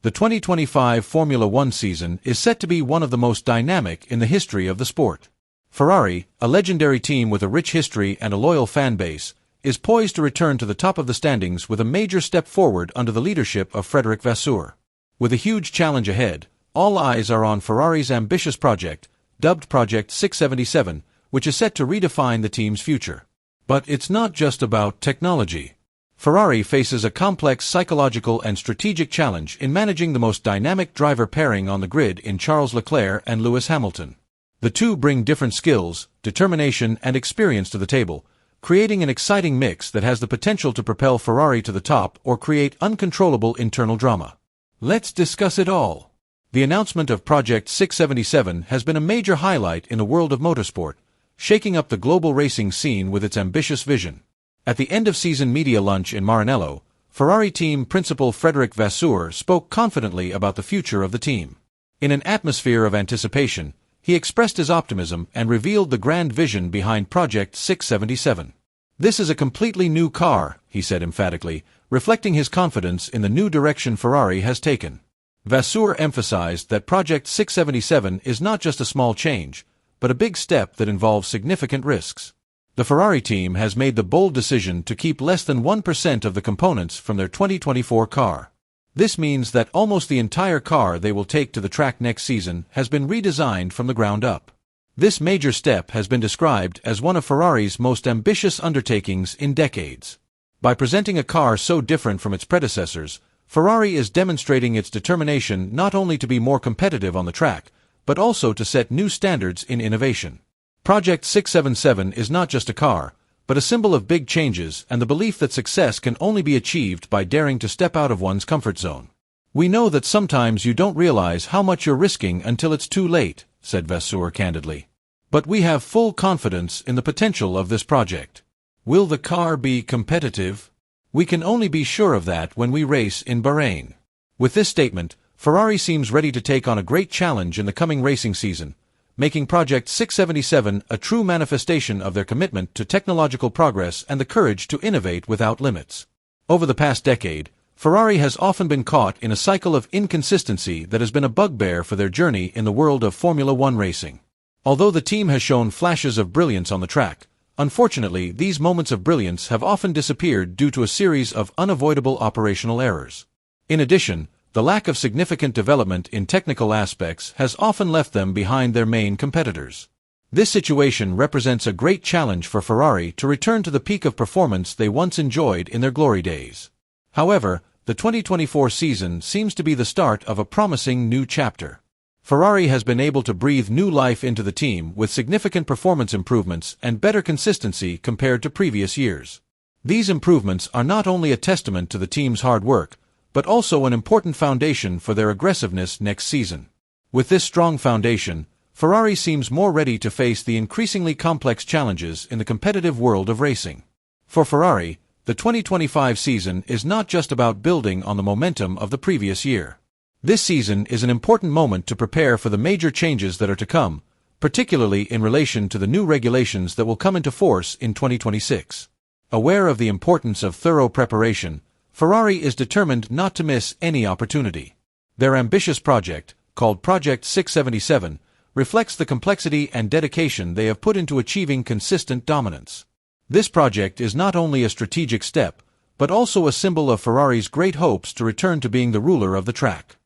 The 2025 Formula One season is set to be one of the most dynamic in the history of the sport. Ferrari, a legendary team with a rich history and a loyal fan base, is poised to return to the top of the standings with a major step forward under the leadership of Frederic Vasseur. With a huge challenge ahead, all eyes are on Ferrari's ambitious project, dubbed Project 677, which is set to redefine the team's future. But it's not just about technology. Ferrari faces a complex psychological and strategic challenge in managing the most dynamic driver pairing on the grid in Charles Leclerc and Lewis Hamilton. The two bring different skills, determination, and experience to the table, creating an exciting mix that has the potential to propel Ferrari to the top or create uncontrollable internal drama. Let's discuss it all. The announcement of Project 677 has been a major highlight in the world of motorsport, shaking up the global racing scene with its ambitious vision. At the end-of-season media lunch in Maranello, Ferrari team principal Frederic Vasseur spoke confidently about the future of the team. In an atmosphere of anticipation, he expressed his optimism and revealed the grand vision behind Project 677. "This is a completely new car," he said emphatically, reflecting his confidence in the new direction Ferrari has taken. Vasseur emphasized that Project 677 is not just a small change, but a big step that involves significant risks. The Ferrari team has made the bold decision to keep less than 1% of the components from their 2024 car. This means that almost the entire car they will take to the track next season has been redesigned from the ground up. This major step has been described as one of Ferrari's most ambitious undertakings in decades. By presenting a car so different from its predecessors, Ferrari is demonstrating its determination not only to be more competitive on the track, but also to set new standards in innovation. Project 677 is not just a car, but a symbol of big changes and the belief that success can only be achieved by daring to step out of one's comfort zone. "We know that sometimes you don't realize how much you're risking until it's too late," said Vasseur candidly. "But we have full confidence in the potential of this project." Will the car be competitive? We can only be sure of that when we race in Bahrain. With this statement, Ferrari seems ready to take on a great challenge in the coming racing season, making Project 677 a true manifestation of their commitment to technological progress and the courage to innovate without limits. Over the past decade, Ferrari has often been caught in a cycle of inconsistency that has been a bugbear for their journey in the world of Formula One racing. Although the team has shown flashes of brilliance on the track, unfortunately these moments of brilliance have often disappeared due to a series of unavoidable operational errors. In addition, the lack of significant development in technical aspects has often left them behind their main competitors. This situation represents a great challenge for Ferrari to return to the peak of performance they once enjoyed in their glory days. However, the 2024 season seems to be the start of a promising new chapter. Ferrari has been able to breathe new life into the team with significant performance improvements and better consistency compared to previous years. These improvements are not only a testament to the team's hard work, but also an important foundation for their aggressiveness next season. With this strong foundation, Ferrari seems more ready to face the increasingly complex challenges in the competitive world of racing. For Ferrari, the 2025 season is not just about building on the momentum of the previous year. This season is an important moment to prepare for the major changes that are to come, particularly in relation to the new regulations that will come into force in 2026. Aware of the importance of thorough preparation, Ferrari is determined not to miss any opportunity. Their ambitious project, called Project 677, reflects the complexity and dedication they have put into achieving consistent dominance. This project is not only a strategic step, but also a symbol of Ferrari's great hopes to return to being the ruler of the track.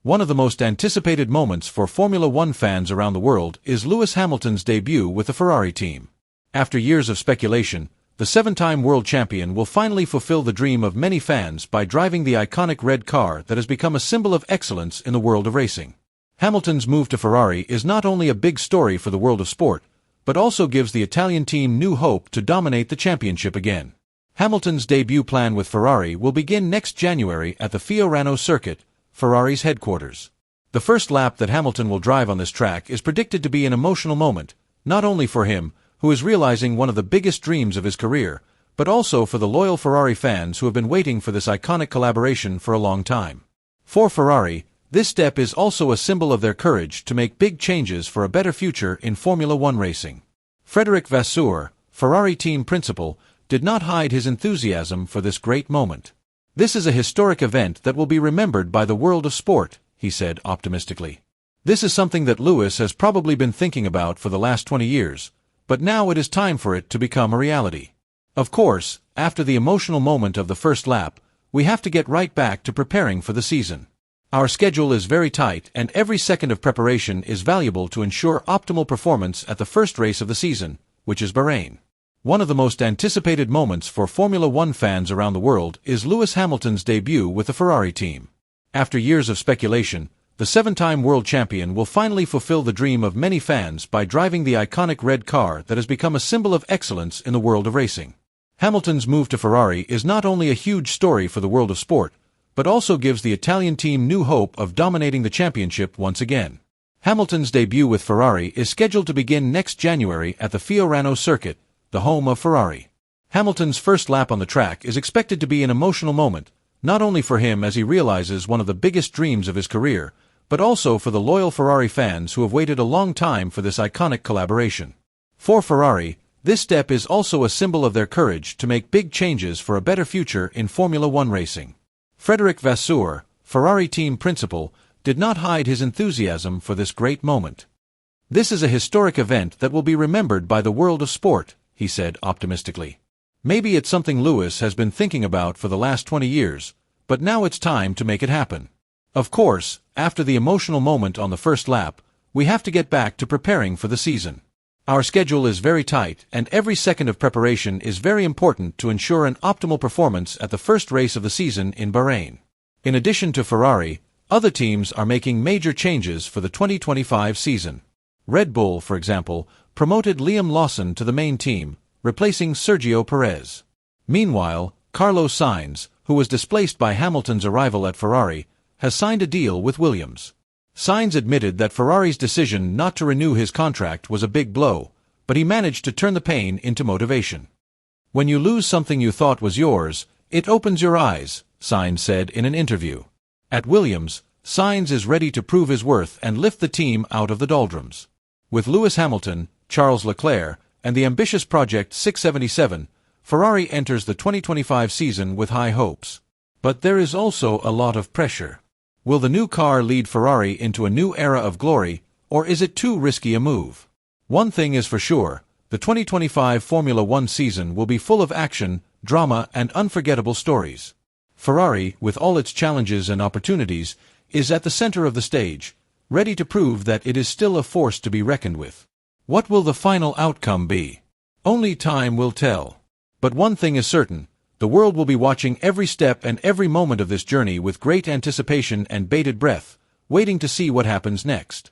One of the most anticipated moments for Formula One fans around the world is Lewis Hamilton's debut with the Ferrari team. After years of speculation, the seven-time world champion will finally fulfill the dream of many fans by driving the iconic red car that has become a symbol of excellence in the world of racing. Hamilton's move to Ferrari is not only a big story for the world of sport, but also gives the Italian team new hope to dominate the championship again. Hamilton's debut plan with Ferrari will begin next January at the Fiorano circuit, Ferrari's headquarters. The first lap that Hamilton will drive on this track is predicted to be an emotional moment, not only for him, who is realizing one of the biggest dreams of his career, but also for the loyal Ferrari fans who have been waiting for this iconic collaboration for a long time. For Ferrari, this step is also a symbol of their courage to make big changes for a better future in Formula One racing. Frederic Vasseur, Ferrari team principal, did not hide his enthusiasm for this great moment. This is a historic event that will be remembered by the world of sport, he said optimistically. This is something that Lewis has probably been thinking about for the last 20 years, but now it is time for it to become a reality. Of course, after the emotional moment of the first lap, we have to get right back to preparing for the season. Our schedule is very tight and every second of preparation is valuable to ensure optimal performance at the first race of the season, which is Bahrain. One of the most anticipated moments for Formula One fans around the world is Lewis Hamilton's debut with the Ferrari team. After years of speculation, the seven-time world champion will finally fulfill the dream of many fans by driving the iconic red car that has become a symbol of excellence in the world of racing. Hamilton's move to Ferrari is not only a huge story for the world of sport, but also gives the Italian team new hope of dominating the championship once again. Hamilton's debut with Ferrari is scheduled to begin next January at the Fiorano circuit, the home of Ferrari. Hamilton's first lap on the track is expected to be an emotional moment, not only for him as he realizes one of the biggest dreams of his career, but also for the loyal Ferrari fans who have waited a long time for this iconic collaboration. For Ferrari, this step is also a symbol of their courage to make big changes for a better future in Formula One racing. Frédéric Vasseur, Ferrari team principal, did not hide his enthusiasm for this great moment. This is a historic event that will be remembered by the world of sport, he said optimistically. Maybe it's something Lewis has been thinking about for the last 20 years, but now it's time to make it happen. Of course, after the emotional moment on the first lap, we have to get back to preparing for the season. Our schedule is very tight and every second of preparation is very important to ensure an optimal performance at the first race of the season in Bahrain. In addition to Ferrari, other teams are making major changes for the 2025 season. Red Bull, for example, promoted Liam Lawson to the main team, replacing Sergio Perez. Meanwhile, Carlos Sainz, who was displaced by Hamilton's arrival at Ferrari, has signed a deal with Williams. Sainz admitted that Ferrari's decision not to renew his contract was a big blow, but he managed to turn the pain into motivation. When you lose something you thought was yours, it opens your eyes, Sainz said in an interview. At Williams, Sainz is ready to prove his worth and lift the team out of the doldrums. With Lewis Hamilton, Charles Leclerc, and the ambitious Project 677, Ferrari enters the 2025 season with high hopes. But there is also a lot of pressure. Will the new car lead Ferrari into a new era of glory, or is it too risky a move? One thing is for sure, the 2025 Formula One season will be full of action, drama, and unforgettable stories. Ferrari, with all its challenges and opportunities, is at the center of the stage, ready to prove that it is still a force to be reckoned with. What will the final outcome be? Only time will tell. But one thing is certain, the world will be watching every step and every moment of this journey with great anticipation and bated breath, waiting to see what happens next.